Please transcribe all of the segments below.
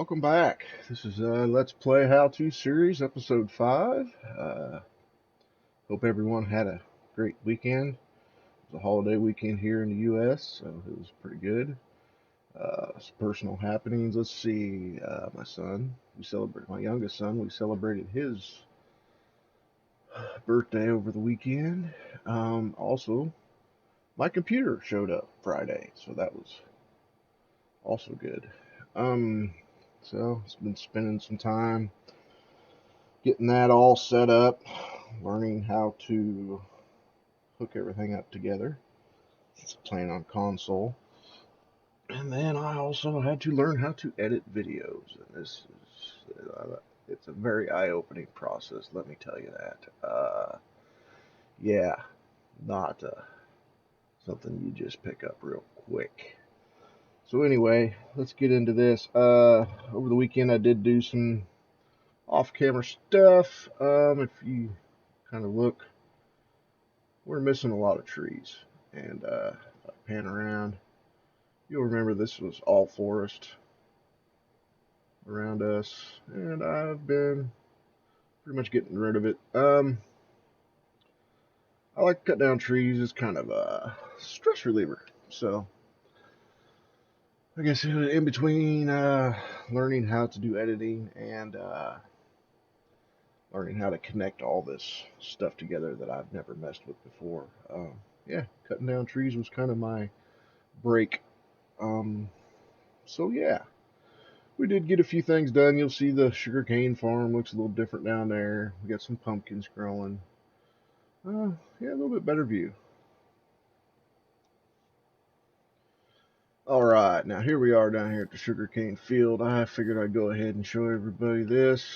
welcome back. This is Let's Play How To Series, Episode 5. Hope everyone had a great weekend. It was a holiday weekend here in the U.S., so it was pretty good. Some personal happenings. Let's see. My youngest son, we celebrated his birthday over the weekend. Also, my computer showed up Friday, so that was also good. So it's been spending some time getting that all set up, learning how to hook everything up together. It's playing on console. And then I also had to learn how to edit videos. And it's a very eye-opening process, let me tell you that. Yeah, not something you just pick up real quick. So anyway, let's get into this. Over the weekend I did do some off-camera stuff. If you kind of look, we're missing a lot of trees. And if I pan around, you'll remember this was all forest around us. And I've been pretty much getting rid of it. I like to cut down trees. It's kind of a stress reliever. So I guess in between learning how to do editing and learning how to connect all this stuff together that I've never messed with before. Yeah, cutting down trees was kind of my break. So yeah, we did get a few things done. You'll see the sugarcane farm looks a little different down there. We got some pumpkins growing. Yeah, a little bit better view. Alright, now here we are down here at the sugarcane field. I figured I'd go ahead and show everybody this.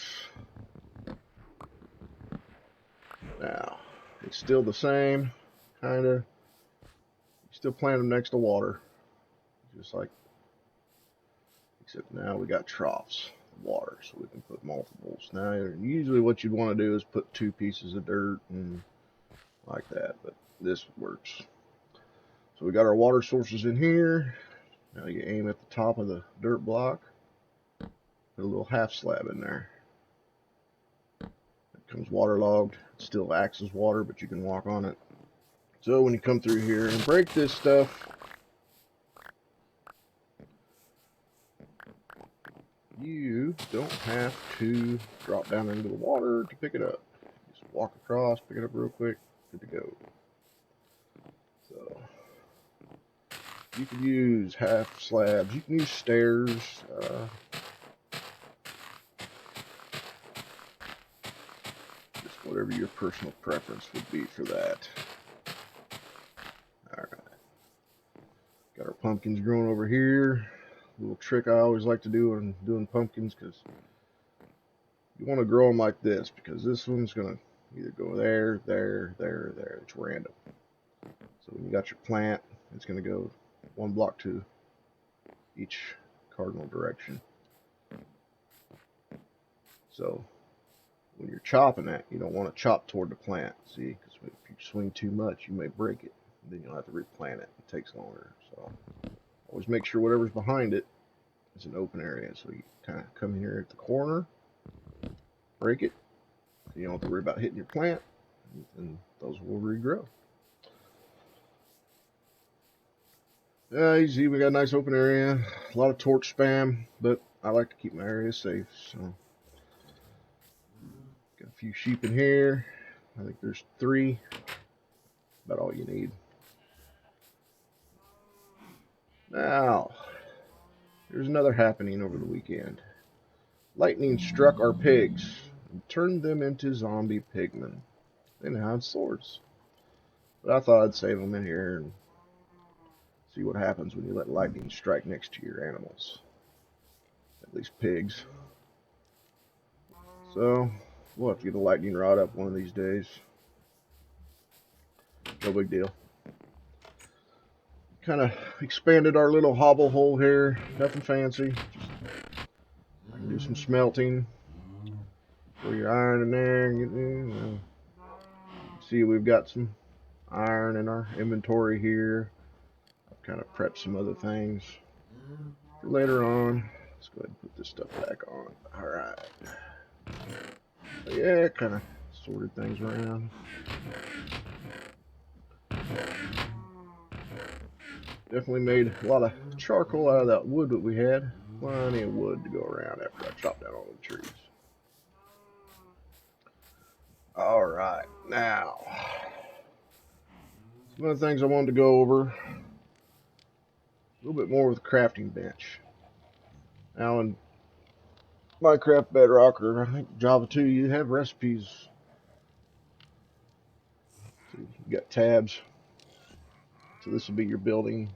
Now, it's still the same, kinda. Still plant them next to water. Just like, except now we got troughs of water, so we can put multiples. Now, usually what you'd want to do is put 2 pieces of dirt and like that, but this works. So we got our water sources in here. Now you aim at the top of the dirt block, put a little half slab in there. It comes waterlogged. It still acts as water, but you can walk on it. So when you come through here and break this stuff, you don't have to drop down into the water to pick it up. Just walk across, pick it up real quick, good to go. So you can use half slabs, you can use stairs, just whatever your personal preference would be for that. Alright, got our pumpkins growing over here. Little trick I always like to do when doing pumpkins, because you want to grow them like this, because this one's going to either go there, there, there, there. It's random. So when you got your plant, it's going to go 1 block to each cardinal direction. So when you're chopping it, you don't want to chop toward the plant, see, because if you swing too much, you may break it. Then you'll have to replant it. It takes longer. So always make sure whatever's behind it is an open area. So you kind of come here at the corner, break it, so you don't have to worry about hitting your plant, and those will regrow. You see, we got a nice open area, a lot of torch spam, but I like to keep my area safe. So got a few sheep in here. I think there's 3, about all you need. Now, here's another happening over the weekend. Lightning struck our pigs and turned them into zombie pigmen. They now have swords. But I thought I'd save them in here and see what happens when you let lightning strike next to your animals. At least pigs. So, we'll have to get a lightning rod up one of these days. No big deal. Kind of expanded our little hobble hole here. Nothing fancy. I can do some smelting. Throw your iron in there. And see, we've got some iron in our inventory here. I've kind of prepped some other things for later on. let's go ahead and put this stuff back on. Alright. So yeah, kind of sorted things around. Definitely made a lot of charcoal out of that wood that we had. Plenty of wood to go around after I chopped down all the trees. Alright, now, some of the things I wanted to go over a little bit more with the crafting bench. Now in Minecraft Bedrock, or I think Java 2, you have recipes. So you got tabs. So this will be your building.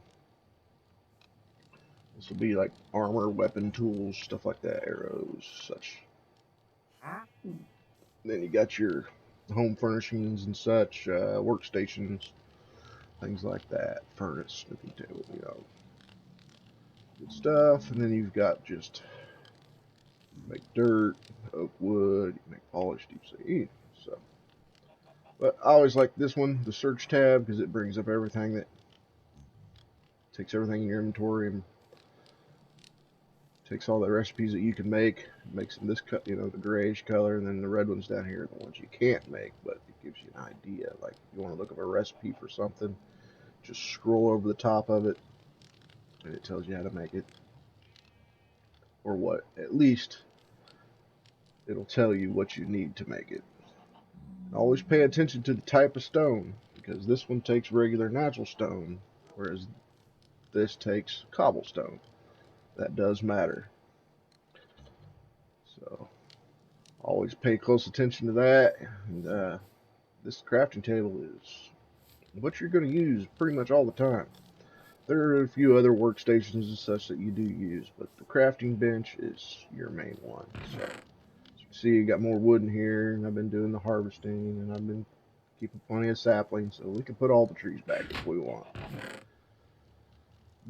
This will be like armor, weapon, tools, stuff like that, arrows, such. Then you got your home furnishings and such, workstations, things like that, furnace, smithing table, you know, good stuff. And then you've got just make dirt, oak wood, you make polished deep sea. So, but I always like this one, the search tab, because it brings up everything that takes everything in your inventory and takes all the recipes that you can make, makes them this cut, you know, the grayish color, and then the red ones down here are the ones you can't make, but it gives you an idea. Like if you want to look up a recipe for something, just scroll over the top of it, and it tells you how to make it, or what, at least it'll tell you what you need to make it. And always pay attention to the type of stone, because this one takes regular natural stone, whereas this takes cobblestone. That does matter. So always pay close attention to that. And this crafting table is what you're going to use pretty much all the time. There are a few other workstations and such that you do use, but the crafting bench is your main one. So as you can see, you got more wood in here, and I've been doing the harvesting, and I've been keeping plenty of saplings, so we can put all the trees back if we want.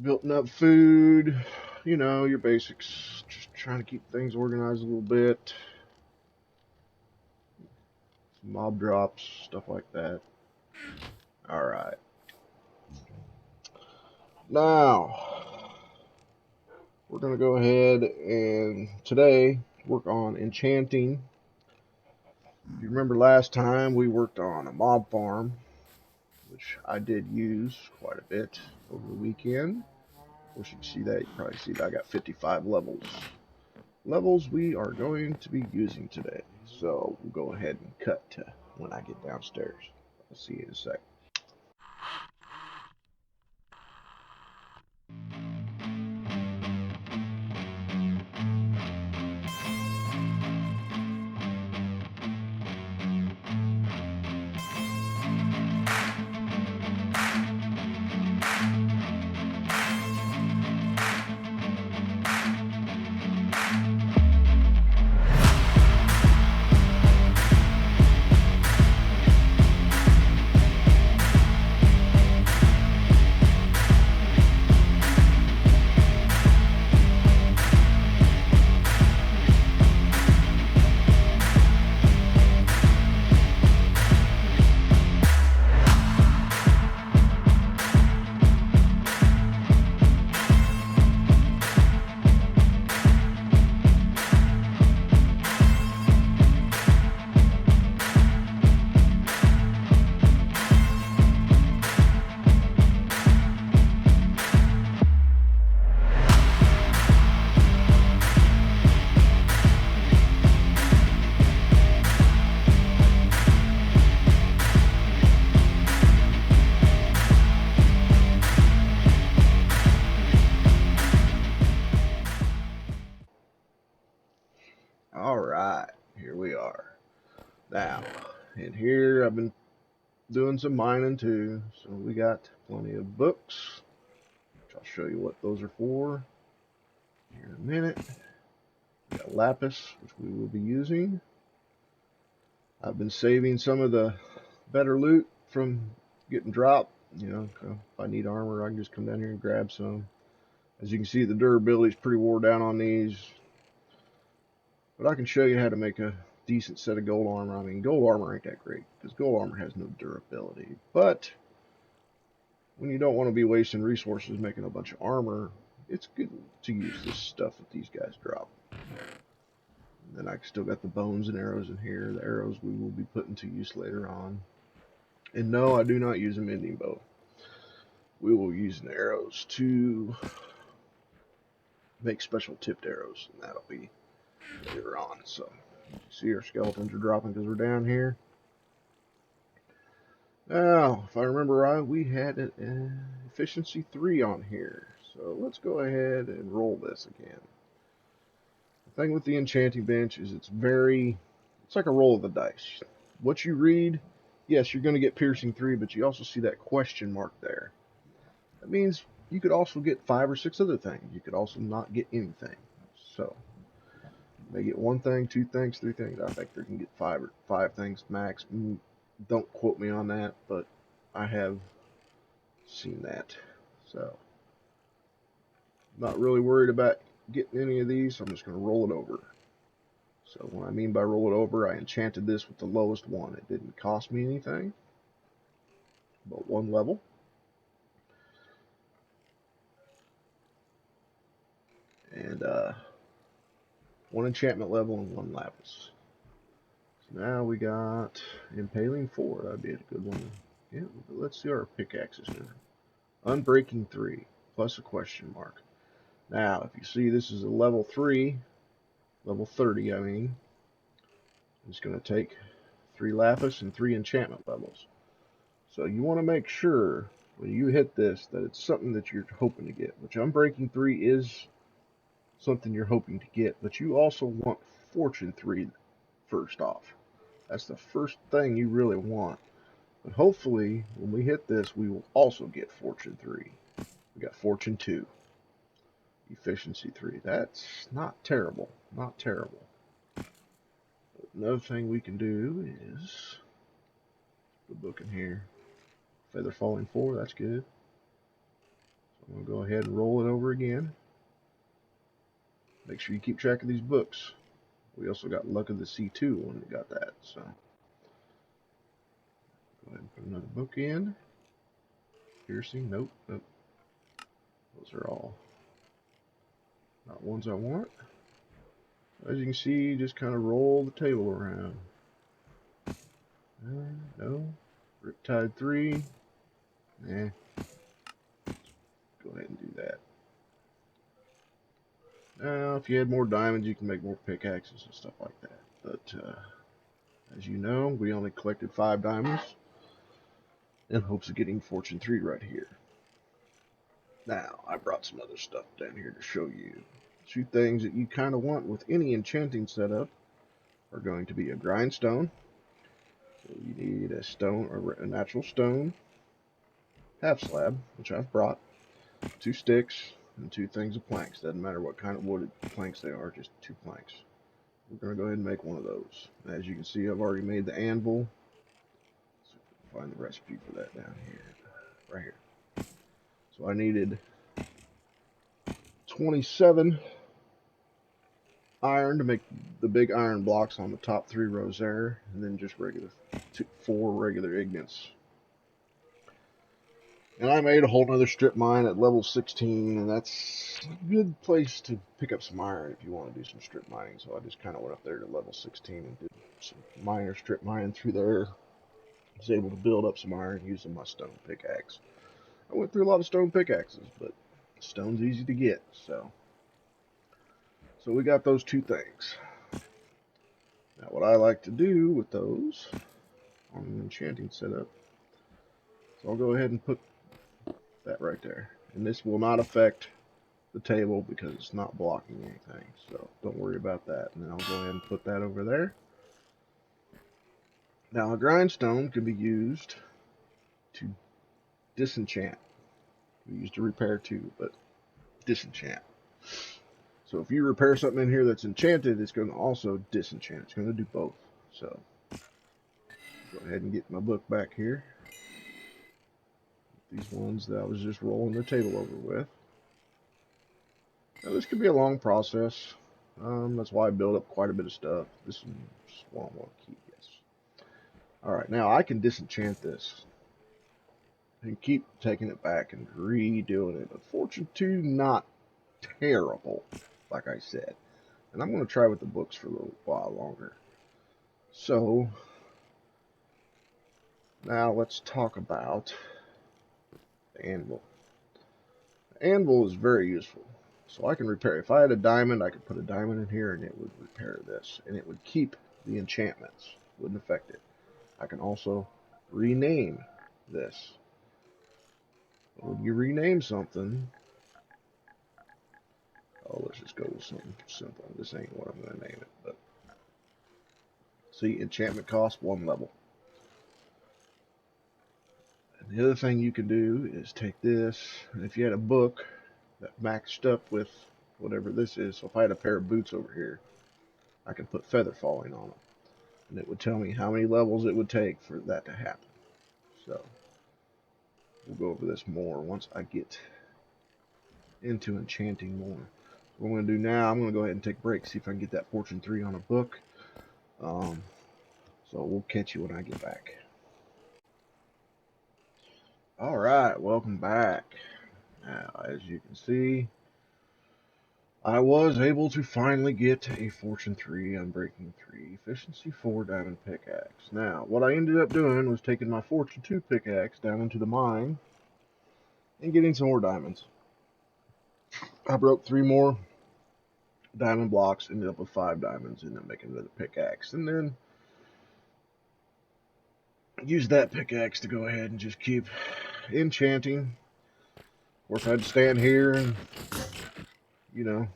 Building up food, you know, your basics, just trying to keep things organized a little bit. Some mob drops, stuff like that. Alright. Now, we're going to go ahead and today work on enchanting. If you remember last time, we worked on a mob farm, which I did use quite a bit over the weekend. Of course, you can see that. You can probably see that I got 55 levels. Levels we are going to be using today. So we'll go ahead and cut to when I get downstairs. I'll see you in a sec. Alright, here we are. Now, in here I've been doing some mining too, so we got plenty of books, which I'll show you what those are for here in a minute. We got lapis, which we will be using. I've been saving some of the better loot from getting dropped. You know, if I need armor, I can just come down here and grab some. As you can see, the durability is pretty wore down on these. But I can show you how to make a decent set of gold armor. I mean, gold armor ain't that great, because gold armor has no durability. But when you don't want to be wasting resources making a bunch of armor, it's good to use this stuff that these guys drop. And then I still got the bones and arrows in here. The arrows we will be putting to use later on. And no, I do not use a mending bow. We will use the arrows to make special tipped arrows, and that'll be later on. So, see our skeletons are dropping because we're down here. Now, if I remember right, we had an efficiency 3 on here. So let's go ahead and roll this again. The thing with the enchanting bench is it's like a roll of the dice. What you read, yes, you're going to get piercing 3, but you also see that question mark there. That means you could also get 5 or 6 other things. You could also not get anything. So, they get 1 thing, 2 things, 3 things. I think they can get 5 things max. Don't quote me on that, but I have seen that. So, not really worried about getting any of these. So I'm just going to roll it over. So what I mean by roll it over, I enchanted this with the lowest one. It didn't cost me anything, but 1 level. And 1 enchantment level and 1 lapis. So now we got Impaling 4. That'd be a good one. Yeah, let's see our pickaxes here. Unbreaking 3, plus a question mark. Now, if you see this is a level 3, level 30, I mean, it's going to take 3 lapis and 3 enchantment levels. So you want to make sure when you hit this that it's something that you're hoping to get, which Unbreaking 3 is something you're hoping to get, but you also want Fortune 3 first off. That's the first thing you really want. But hopefully, when we hit this, we will also get Fortune 3. We got Fortune 2. Efficiency 3. That's not terrible. Not terrible. But another thing we can do is the book in here. Feather Falling 4. That's good. So I'm going to go ahead and roll it over again. Make sure you keep track of these books. We also got Luck of the Sea 2 when we got that. So go ahead and put another book in. Piercing. Nope. Nope. Those are all not ones I want. As you can see, just kind of roll the table around. No. Riptide 3. Nah. Go ahead and do that. Now, if you had more diamonds, you can make more pickaxes and stuff like that. But, as you know, we only collected 5 diamonds in hopes of getting Fortune 3 right here. Now, I brought some other stuff down here to show you. 2 things that you kind of want with any enchanting setup are going to be a grindstone. So you need a stone, or a natural stone half slab, which I've brought, 2 sticks, and 2 things of planks. Doesn't matter what kind of wooded planks they are, just 2 planks. We're going to go ahead and make one of those. As you can see, I've already made the anvil. So find the recipe for that down here, right here. So I needed 27 iron to make the big iron blocks on the top 3 rows there, and then just 4 regular ingots. And I made a whole nother strip mine at level 16, and that's a good place to pick up some iron if you want to do some strip mining. So I just kind of went up there to level 16 and did some minor strip mining through there. I was able to build up some iron using my stone pickaxe. I went through a lot of stone pickaxes, but stone's easy to get, so we got those 2 things. Now what I like to do with those on an enchanting setup, so I'll go ahead and put that right there. And this will not affect the table because it's not blocking anything, so don't worry about that. And then I'll go ahead and put that over there. Now a grindstone can be used to disenchant. We used to repair too, but disenchant. So if you repair something in here that's enchanted, it's going to also disenchant. It's going to do both. So go ahead and get my book back here. These ones that I was just rolling the table over with. Now this could be a long process. That's why I build up quite a bit of stuff. This is what I want to keep, yes. Alright, now I can disenchant this. And keep taking it back and redoing it. But Fortune 2, not terrible, like I said. And I'm going to try with the books for a little while longer. So, now let's talk about the anvil. The anvil is very useful. So I can repair. If I had a diamond, I could put a diamond in here and it would repair this. And it would keep the enchantments. Wouldn't affect it. I can also rename this. When you rename something, oh, let's just go with something simple. This ain't what I'm going to name it, but see, enchantment cost 1 level. And the other thing you can do is take this, and if you had a book that matched up with whatever this is, so if I had a pair of boots over here, I could put feather falling on them, and it would tell me how many levels it would take for that to happen. So we'll go over this more once I get into enchanting more. What I'm going to do now, I'm going to go ahead and take a break, see if I can get that Fortune 3 on a book. So we'll catch you when I get back. Alright, welcome back. Now, as you can see, I was able to finally get a Fortune 3, Unbreaking 3, Efficiency 4 Diamond Pickaxe. Now, what I ended up doing was taking my Fortune 2 pickaxe down into the mine and getting some more diamonds. I broke 3 more diamond blocks, ended up with 5 diamonds, ended up making another pickaxe, and then use that pickaxe to go ahead and just keep enchanting. Of course, I'd stand here and, you know,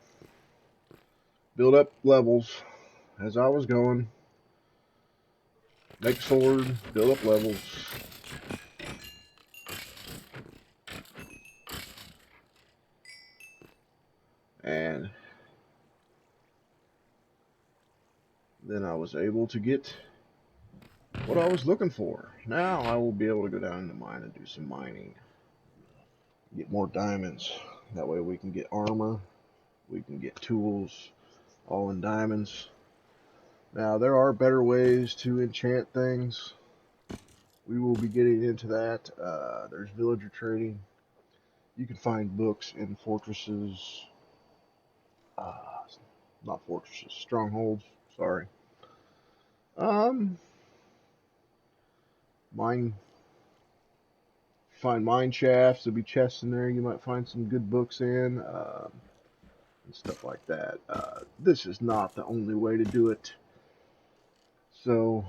build up levels as I was going. Make a sword, build up levels. And then I was able to get what I was looking for. Now I will be able to go down in the mine and do some mining. Get more diamonds. That way we can get armor. We can get tools, all in diamonds. Now there are better ways to enchant things. We will be getting into that. There's villager trading. You can find books in fortresses. Not fortresses, strongholds. Sorry. Mine. Find mine shafts. There'll be chests in there. You might find some good books in. And stuff like that. This is not the only way to do it. So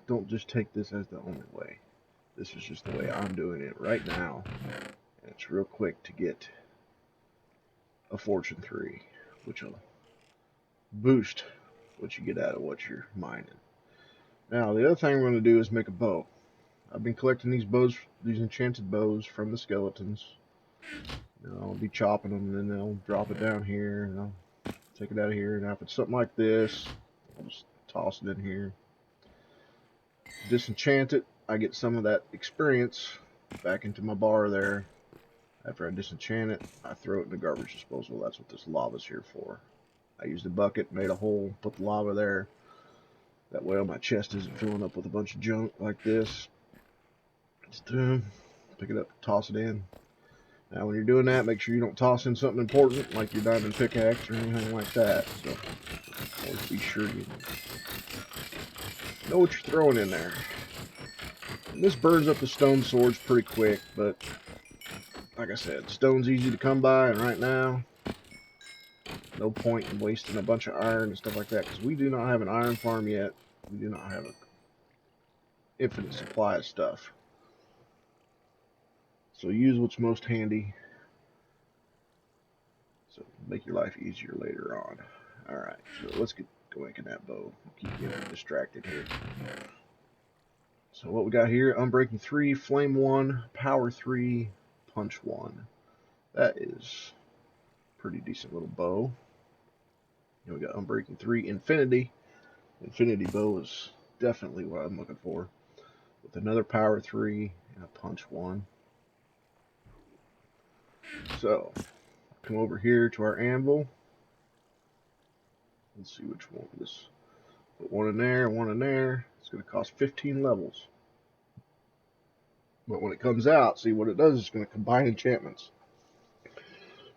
don't just take this as the only way. This is just the way I'm doing it right now. And it's real quick to get a Fortune 3, which will boost what you get out of what you're mining. Now, the other thing we're going to do is make a bow. I've been collecting these bows, these enchanted bows from the skeletons. I'll be chopping them, and then they'll drop it down here, and I'll take it out of here. Now, if it's something like this, I'll just toss it in here. Disenchant it. I get some of that experience back into my bar there. After I disenchant it, I throw it in the garbage disposal. That's what this lava's here for. I used a bucket, made a hole, put the lava there. That way my chest isn't filling up with a bunch of junk like this. Just pick it up, toss it in. Now when you're doing that, make sure you don't toss in something important like your diamond pickaxe or anything like that. So always be sure you know what you're throwing in there. And this burns up the stone swords pretty quick, but like I said, stone's easy to come by, and right now, no point in wasting a bunch of iron and stuff like that, because we do not have an iron farm yet. We do not have an infinite supply of stuff. So use what's most handy. So make your life easier later on. Alright, so let's get going at that bow. We'll keep getting distracted here. So what we got here, Unbreaking 3, Flame 1, Power 3, Punch 1. That is a pretty decent little bow. And we got Unbreaking 3, Infinity. Infinity bow is definitely what I'm looking for. With another Power 3 and a Punch 1. So, come over here to our anvil. Let's see which one. This. Put one in there, one in there. It's going to cost 15 levels. But when it comes out, see what it does is it's going to combine enchantments.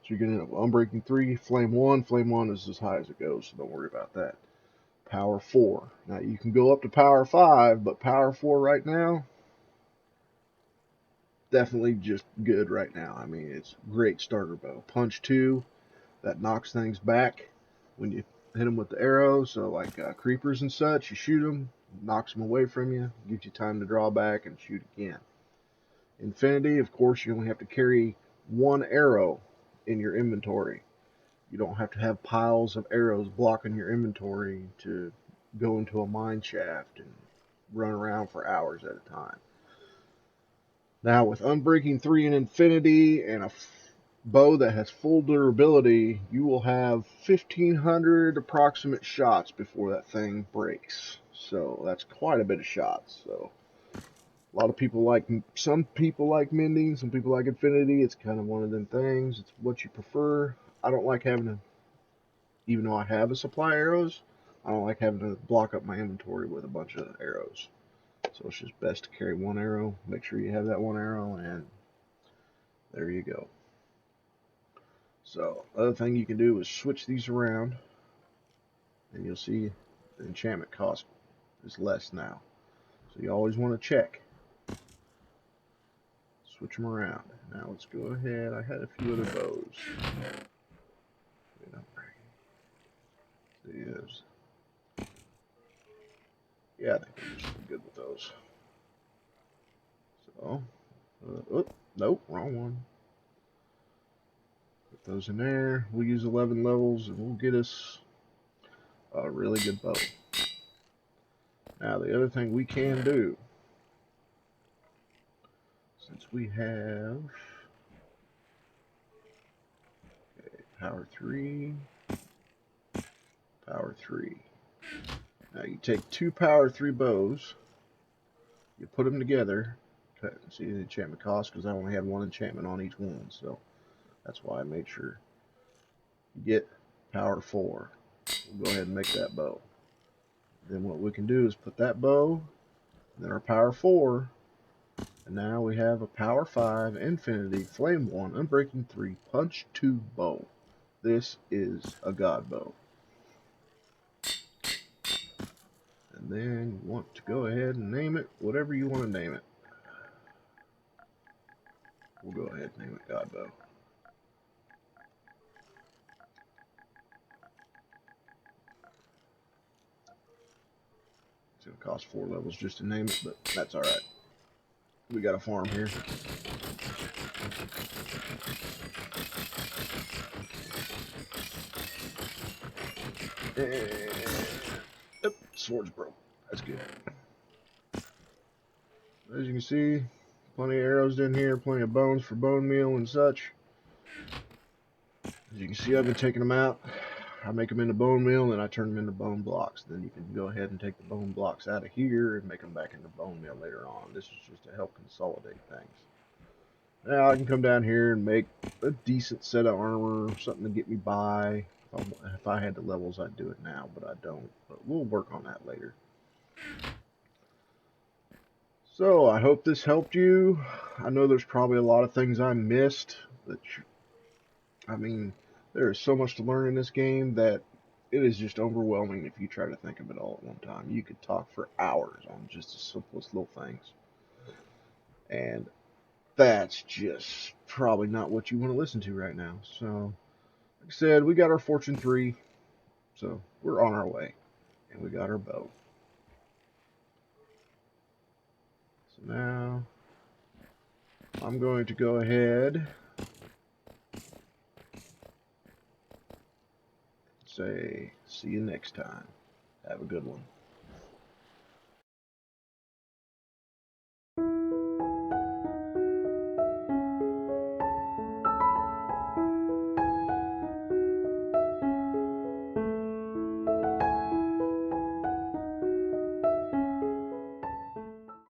So you're getting Unbreaking 3, Flame 1. Flame 1 is as high as it goes, so don't worry about that. Power 4. Now you can go up to Power 5, but Power 4 right now, definitely just good right now. I mean, it's a great starter bow. Punch 2, that knocks things back when you hit them with the arrow. So like creepers and such, you shoot them, knocks them away from you, gives you time to draw back and shoot again. Infinity, of course, you only have to carry one arrow in your inventory. You don't have to have piles of arrows blocking your inventory to go into a mine shaft and run around for hours at a time. Now with Unbreaking 3 and Infinity and a bow that has full durability, you will have 1,500 approximate shots before that thing breaks. So that's quite a bit of shots. So a lot of people like, some people like mending, some people like Infinity. It's kind of one of them things. It's what you prefer. I don't like having to, even though I have a supply of arrows, I don't like having to block up my inventory with a bunch of arrows. So it's just best to carry one arrow. Make sure you have that one arrow, and there you go. So other thing you can do is switch these around, and you'll see the enchantment cost is less now. So you always want to check. Switch them around. Now let's go ahead. I had a few other bows. Yeah, I think we're just good with those. So, nope, wrong one. Put those in there. We'll use 11 levels, and we'll get us a really good bow. Now, the other thing we can do, since we have power 3, power 3. Now, you take 2 power 3 bows, you put them together. See the enchantment cost, because I only had one enchantment on each one, so that's why I made sure you get power 4. We'll go ahead and make that bow. Then what we can do is put that bow, then our power 4, and now we have a power 5, Infinity, Flame 1, Unbreaking 3, Punch 2 bow. This is a god bow. And then you want to go ahead and name it whatever you want to name it. We'll go ahead and name it god bow. It's going to cost 4 levels just to name it, but that's alright. We got a farm here. And, yep, sword's broke. That's good. As you can see, plenty of arrows in here, plenty of bones for bone meal and such. As you can see, I've been taking them out. I make them into bone meal, and then I turn them into bone blocks. Then you can go ahead and take the bone blocks out of here and make them back into bone meal later on. This is just to help consolidate things. Now I can come down here and make a decent set of armor, something to get me by. If I had the levels, I'd do it now, but I don't. But we'll work on that later. So I hope this helped you. I know there's probably a lot of things I missed. I mean, there is so much to learn in this game that it is just overwhelming if you try to think of it all at one time. You could talk for hours on just the simplest little things. And that's just probably not what you want to listen to right now. So, like I said, we got our Fortune 3. So, we're on our way. And we got our bow. So now, I'm going to go ahead and say, see you next time. Have a good one.